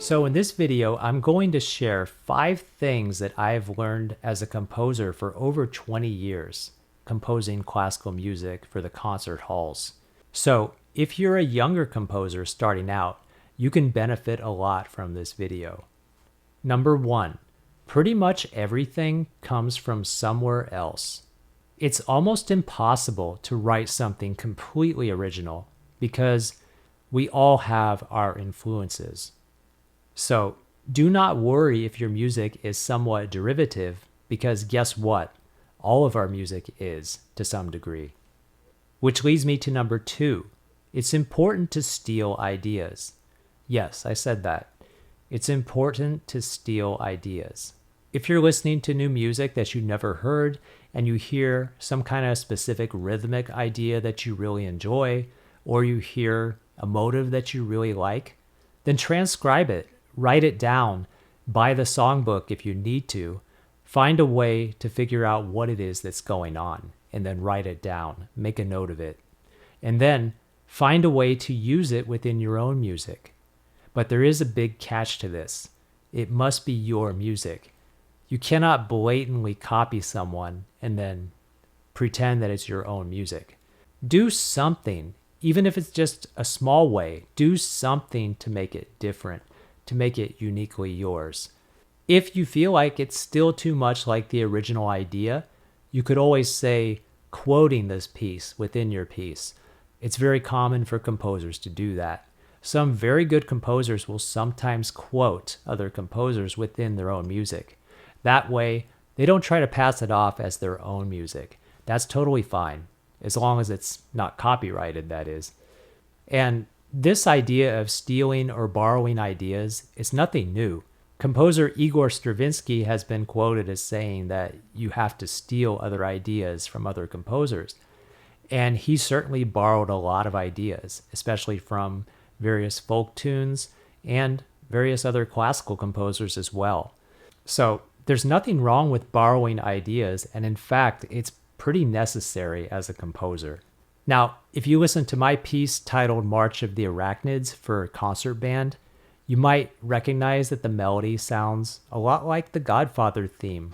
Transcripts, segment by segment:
So in this video, I'm going to share 5 things that I've learned as a composer for over 20 years, composing classical music for the concert halls. So if you're a younger composer starting out, you can benefit a lot from this video. Number 1, pretty much everything comes from somewhere else. It's almost impossible to write something completely original because we all have our influences. So do not worry if your music is somewhat derivative, because guess what? All of our music is to some degree. Which leads me to number 2. It's important to steal ideas. Yes, I said that. It's important to steal ideas. If you're listening to new music that you never heard and you hear some kind of specific rhythmic idea that you really enjoy, or you hear a motive that you really like, then transcribe it. Write it down, buy the songbook if you need to, find a way to figure out what it is that's going on, and then write it down, make a note of it. And then find a way to use it within your own music. But there is a big catch to this. It must be your music. You cannot blatantly copy someone and then pretend that it's your own music. Do something, even if it's just a small way, do something to make it different, to make it uniquely yours. If you feel like it's still too much like the original idea, you could always say, quoting this piece within your piece. It's very common for composers to do that. Some very good composers will sometimes quote other composers within their own music. That way, they don't try to pass it off as their own music. That's totally fine, as long as it's not copyrighted, that is. And this idea of stealing or borrowing ideas is nothing new. Composer Igor Stravinsky has been quoted as saying that you have to steal other ideas from other composers. And he certainly borrowed a lot of ideas, especially from various folk tunes and various other classical composers as well. So there's nothing wrong with borrowing ideas, and in fact, it's pretty necessary as a composer. Now, if you listen to my piece titled March of the Arachnids for concert band, you might recognize that the melody sounds a lot like the Godfather theme.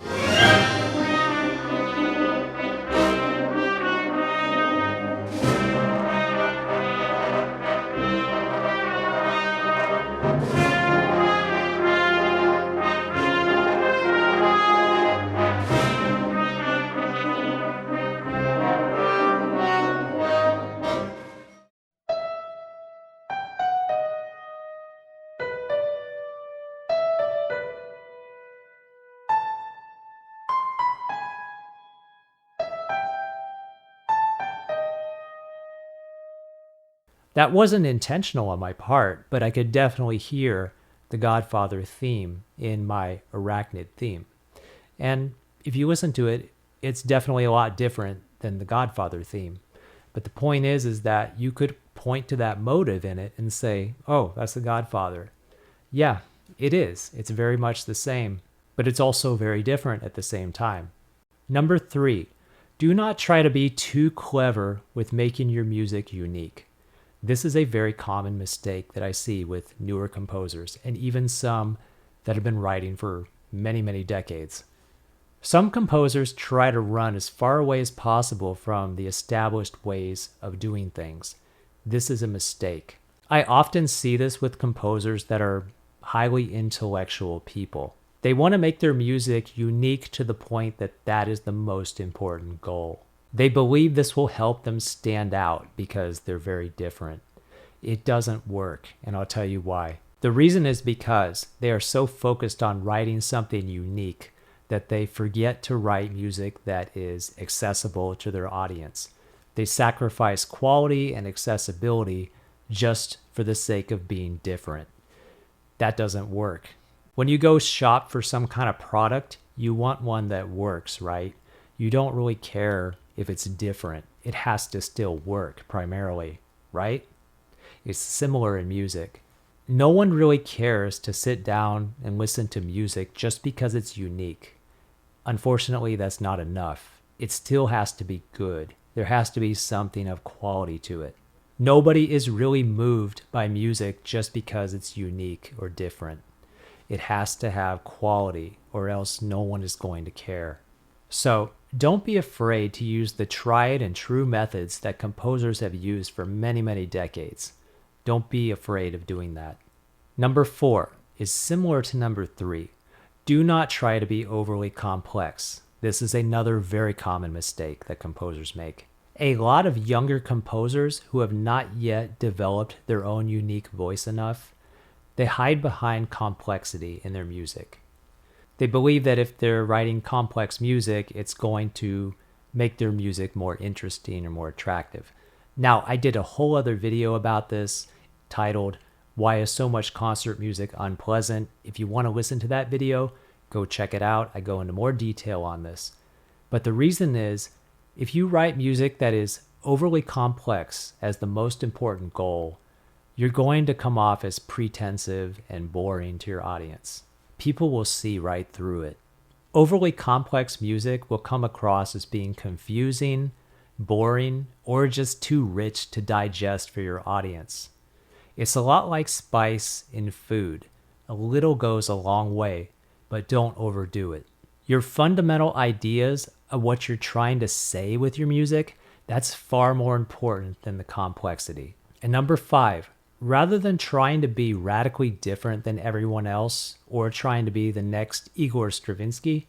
That wasn't intentional on my part, but I could definitely hear the Godfather theme in my Arachnid theme. And if you listen to it, it's definitely a lot different than the Godfather theme. But the point is that you could point to that motive in it and say, oh, that's the Godfather. Yeah, it is. It's very much the same, but it's also very different at the same time. Number 3, do not try to be too clever with making your music unique. This is a very common mistake that I see with newer composers, and even some that have been writing for many, many decades. Some composers try to run as far away as possible from the established ways of doing things. This is a mistake. I often see this with composers that are highly intellectual people. They want to make their music unique to the point that that is the most important goal. They believe this will help them stand out because they're very different. It doesn't work, and I'll tell you why. The reason is because they are so focused on writing something unique that they forget to write music that is accessible to their audience. They sacrifice quality and accessibility just for the sake of being different. That doesn't work. When you go shop for some kind of product, you want one that works, right? You don't really care if it's different. It has to still work primarily, right? It's similar in music. No one really cares to sit down and listen to music just because it's unique. Unfortunately, that's not enough. It still has to be good. There has to be something of quality to it. Nobody is really moved by music just because it's unique or different. It has to have quality, or else no one is going to care. So don't be afraid to use the tried and true methods that composers have used for many, many decades. Don't be afraid of doing that. Number 4 is similar to number 3. Do not try to be overly complex. This is another very common mistake that composers make. A lot of younger composers who have not yet developed their own unique voice enough, they hide behind complexity in their music. They believe that if they're writing complex music, it's going to make their music more interesting or more attractive. Now, I did a whole other video about this titled, "Why is so much concert music unpleasant?" If you want to listen to that video, go check it out. I go into more detail on this. But the reason is, if you write music that is overly complex as the most important goal, you're going to come off as pretensive and boring to your audience. People will see right through it. Overly complex music will come across as being confusing, boring, or just too rich to digest for your audience. It's a lot like spice in food. A little goes a long way, but don't overdo it. Your fundamental ideas of what you're trying to say with your music, that's far more important than the complexity. And number 5, rather than trying to be radically different than everyone else or trying to be the next Igor Stravinsky,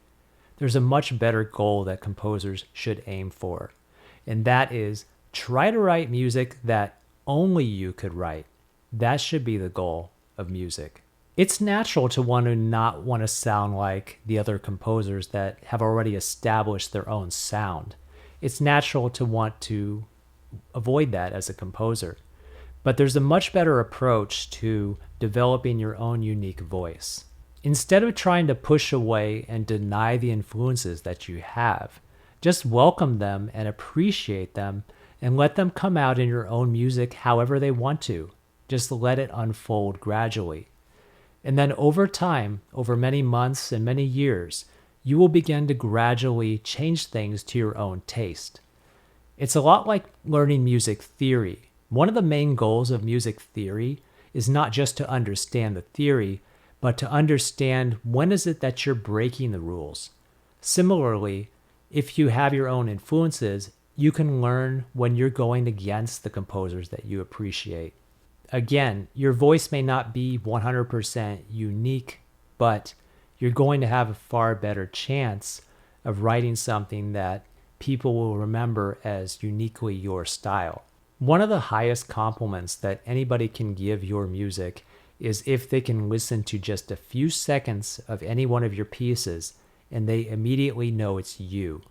there's a much better goal that composers should aim for. And that is, try to write music that only you could write. That should be the goal of music. It's natural to not want to sound like the other composers that have already established their own sound. It's natural to want to avoid that as a composer. But there's a much better approach to developing your own unique voice. Instead of trying to push away and deny the influences that you have, just welcome them and appreciate them and let them come out in your own music however they want to. Just let it unfold gradually. And then over time, over many months and many years, you will begin to gradually change things to your own taste. It's a lot like learning music theory. One of the main goals of music theory is not just to understand the theory, but to understand when is it that you're breaking the rules. Similarly, if you have your own influences, you can learn when you're going against the composers that you appreciate. Again, your voice may not be 100% unique, but you're going to have a far better chance of writing something that people will remember as uniquely your style. One of the highest compliments that anybody can give your music is if they can listen to just a few seconds of any one of your pieces and they immediately know it's you.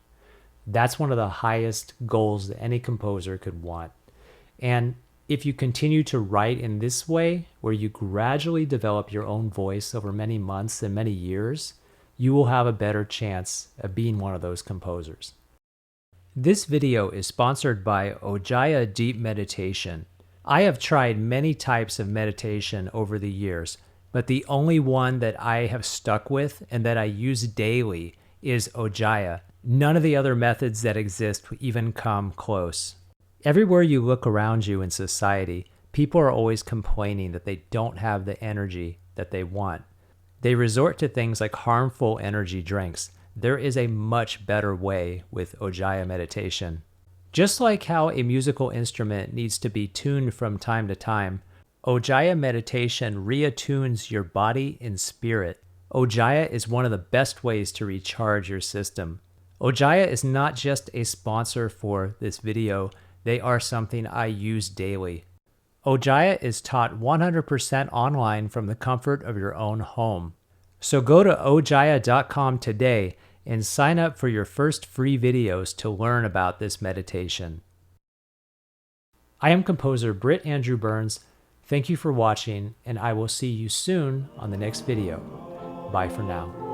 That's one of the highest goals that any composer could want. And if you continue to write in this way, where you gradually develop your own voice over many months and many years, you will have a better chance of being one of those composers. This video is sponsored by Ojaya Deep Meditation. I have tried many types of meditation over the years, but the only one that I have stuck with and that I use daily is Ojaya. None of the other methods that exist even come close. Everywhere you look around you in society, people are always complaining that they don't have the energy that they want. They resort to things like harmful energy drinks. There is a much better way with Ojaya meditation. Just like how a musical instrument needs to be tuned from time to time, Ojaya meditation reattunes your body and spirit. Ojaya is one of the best ways to recharge your system. Ojaya is not just a sponsor for this video, they are something I use daily. Ojaya is taught 100% online from the comfort of your own home. So go to ojaya.com today and sign up for your first free videos to learn about this meditation. I am composer Britt Andrew Burns. Thank you for watching, and I will see you soon on the next video. Bye for now.